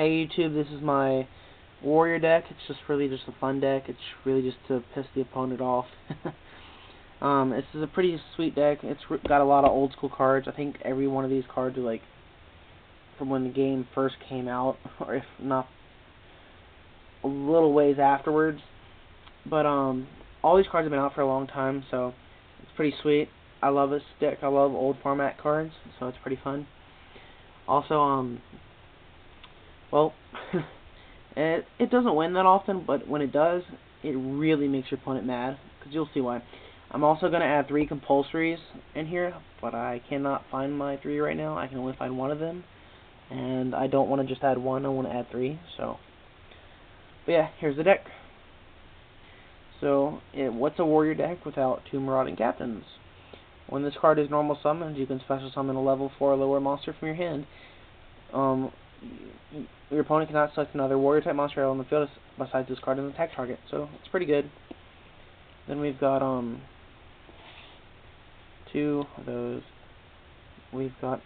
Hey YouTube, this is my warrior deck. It's just really just a fun deck. It's really just to piss the opponent off. This is a pretty sweet deck. It's got a lot of old school cards. I think every one of these cards are like from when the game first came out, or if not a little ways afterwards. But all these cards have been out for a long time, so it's pretty sweet. I love this deck. I love old format cards, so it's pretty fun. Also, well, it doesn't win that often, but when it does, it really makes your opponent mad, because you'll see why. I'm also going to add 3 compulsories in here, but I cannot find my 3 right now. I can only find one of them, and I don't want to just add 1, I want to add 3, so. But yeah, here's the deck. So, what's a warrior deck without 2 marauding captains? When this card is normal summoned, you can special summon a level 4 or lower monster from your hand. Your opponent cannot select another warrior type monster on the field besides this card as an attack target, so it's pretty good. Then we've got 2 of those. We've got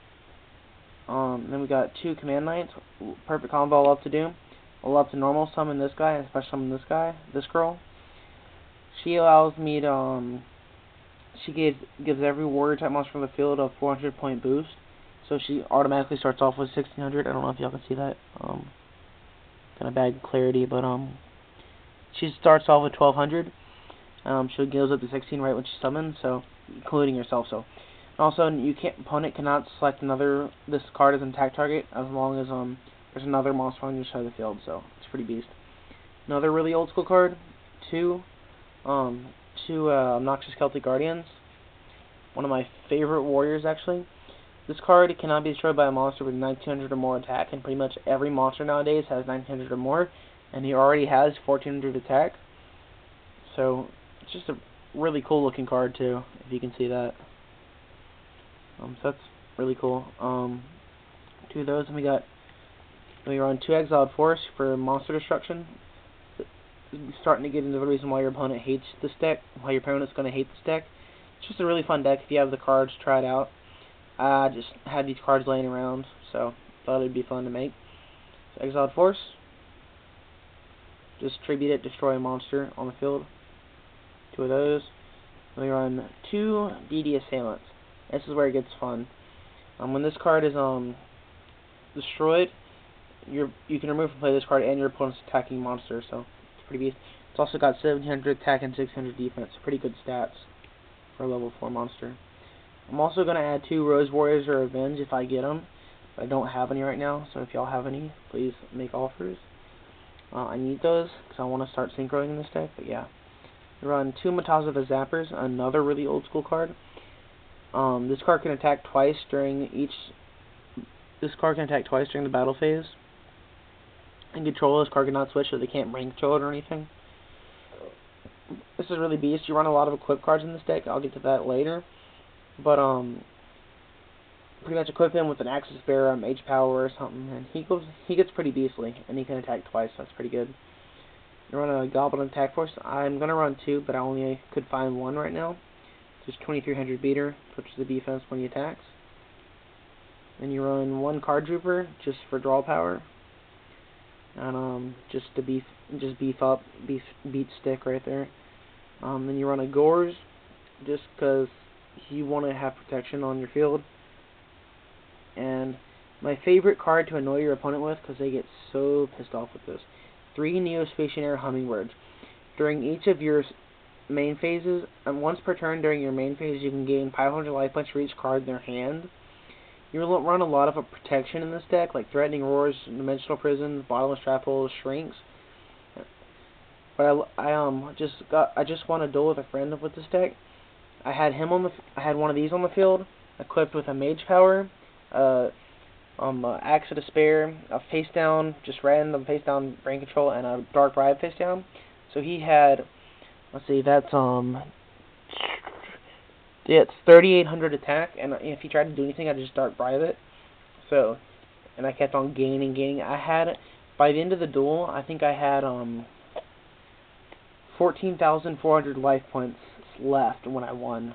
then we got 2 command knights. Perfect combo I'll love to do. I'll love to normal summon this guy and special summon this guy, this girl. She allows me to she gives every warrior type monster from the field a 400 point boost. So she automatically starts off with 1600. I don't know if y'all can see that. Kind of bad clarity, but she starts off with 1200. She goes up to 16 right when she summons, so including yourself. So, and also opponent cannot select this card as an attack target as long as there's another monster on your side of the field. So it's pretty beast. Another really old school card, two Noxious Celtic Guardians. One of my favorite warriors actually. This card cannot be destroyed by a monster with 1900 or more attack, and pretty much every monster nowadays has 1900 or more, and he already has 1400 attack. So it's just a really cool looking card too, if you can see that. So that's really cool. 2 of those, and we run 2 Exiled Force for monster destruction. Starting to get into the reason why your opponent hates this deck, why your opponent's going to hate this deck. It's just a really fun deck. If you have the cards, try it out. I just had these cards laying around, so thought it'd be fun to make. So Exiled Force. Just tribute it, destroy a monster on the field. 2 of those. We run 2 DD Assailants. This is where it gets fun. When this card is destroyed, you can remove from play this card and your opponent's attacking monster, so it's pretty beast. It's also got 1700 attack and 600 defense. Pretty good stats for a level 4 monster. I'm also going to add 2 Rose Warriors or Revenge if I get them, but I don't have any right now, so if y'all have any, please make offers. I need those, because I want to start synchroing this deck, but yeah. We run 2 Mataza the Zappers, another really old school card. This card can attack twice during the battle phase. And control, this card cannot switch, so they can't brain control it or anything. This is really beast. You run a lot of equip cards in this deck, I'll get to that later. But pretty much equip him with an Axis Bearer, a Mage Power or something, and he gets pretty beastly, and he can attack twice, so that's pretty good. You run a Goblin Attack Force. I'm gonna run 2, but I only could find 1 right now. Just 2300 beater, switches the defense when he attacks. Then you run 1 Card Trooper just for draw power, and just to beat stick right there. Then you run a Gorz just because you want to have protection on your field. And my favorite card to annoy your opponent with, because they get so pissed off with this, 3 Neo-Stationary Hummingbirds. During each of your main phases, and once per turn during your main phase, you can gain 500 life points for each card in their hand. You run a lot of protection in this deck, like Threatening Roars, Dimensional Prison, Bottomless Trap Holes, Shrinks. But I just won a duel with a friend with this deck. I had one of these on the field, equipped with a Mage Power, Axe of Despair, a face down, just random face down brain control, and a Dark Bribe face down. So he had, let's see, that's it's 3800 attack, and if he tried to do anything, I'd just Dark Bribe it. So, and I kept on gaining. I had, by the end of the duel, I think I had 14,400 life points left when I won.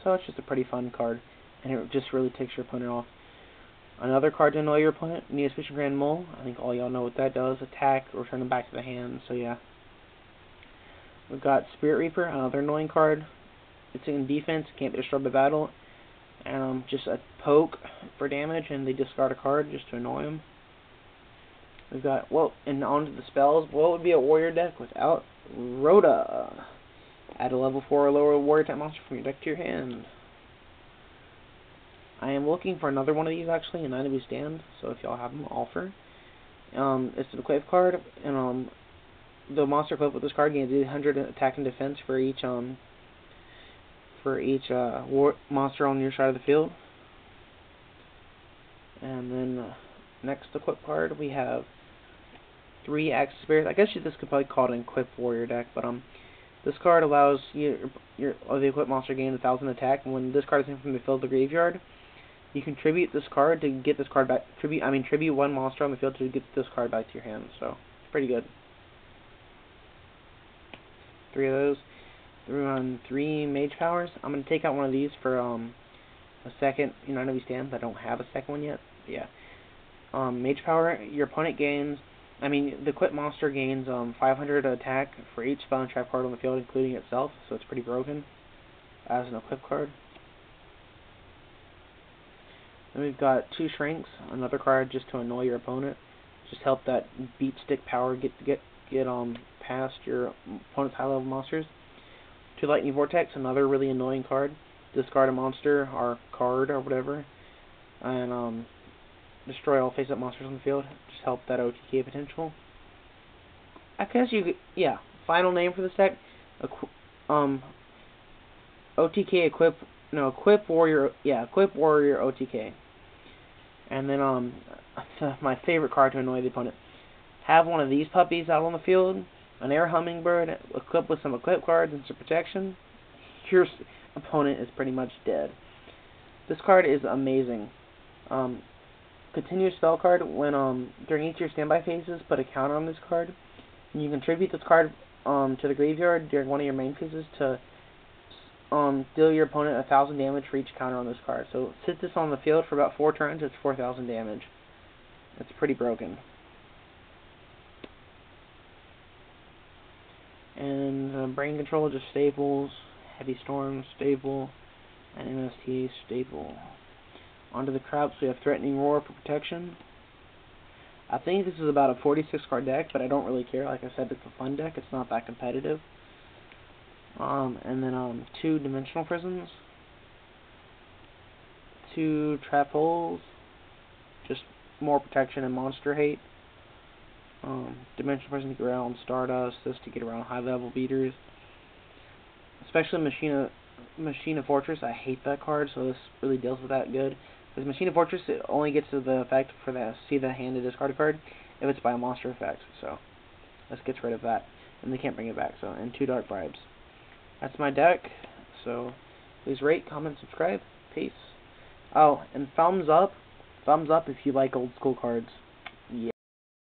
So it's just a pretty fun card, and it just really takes your opponent off. Another card to annoy your opponent, Neospecial Grand Mole. I think all y'all know what that does. Attack, return them back to the hand, so yeah. We've got Spirit Reaper, another annoying card. It's in defense, can't be destroyed by battle. And just a poke for damage, and they discard a card just to annoy them. We've got, well, and onto the spells. What would be a warrior deck without Rhoda? Add a level 4 or lower warrior type monster from your deck to your hand. I am looking for another one of these actually in enemy stand, so if y'all have them, offer. It's an equip card, and the monster equipped with this card gains 800 attack and defense for each monster on your side of the field. And then next equip card we have 3 Axe Spirits. I guess this could probably call it an equipped warrior deck, but this card allows the equipped monster gain 1,000 attack, and when this card is taken from the field to the graveyard, you can tribute this card to get this card back. Tribute one monster on the field to get this card back to your hand. So it's pretty good. 3 of those. We're on 3 Mage Powers. I'm gonna take out one of these for a second enemy stand. I don't have a second one yet. But yeah. Mage Power. Your opponent gains. The equipped monster gains 500 attack for each spell and trap card on the field, including itself. So it's pretty broken as an equipped card. Then we've got 2 Shrinks, another card just to annoy your opponent. Just help that beat stick power get past your opponent's high level monsters. 2 Lightning Vortex, another really annoying card. Discard a monster or card or whatever, and destroy all face up monsters on the field. Just help that OTK potential. I guess final name for this deck, OTK equip warrior, equip warrior OTK. And then my favorite card to annoy the opponent. Have one of these puppies out on the field, an air hummingbird equipped with some equip cards and some protection. Your opponent is pretty much dead. This card is amazing. Continuous spell card. When during each of your standby phases, put a counter on this card. And you contribute this card to the graveyard during one of your main phases to deal your opponent 1,000 damage for each counter on this card. So sit this on the field for about 4 turns. It's 4,000 damage. It's pretty broken. And Brain Control just staples. Heavy Storm staple, and MSTA staple. Onto the traps, we have Threatening Roar for protection. I think this is about a 46 card deck, but I don't really care. Like I said, it's a fun deck. It's not that competitive. And then 2 Dimensional Prisons, 2 Trap Holes, just more protection and monster hate. Dimensional Prison to get around Stardust, this to get around high level beaters. Especially Machina Fortress, I hate that card, so this really deals with that good. Because Machina Fortress, it only gets to the effect for the see the hand to discard a card if it's by a monster effect. So this gets rid of that, and they can't bring it back. So and 2 Dark Bribes. That's my deck. So please rate, comment, subscribe. Peace. Oh, and thumbs up if you like old school cards.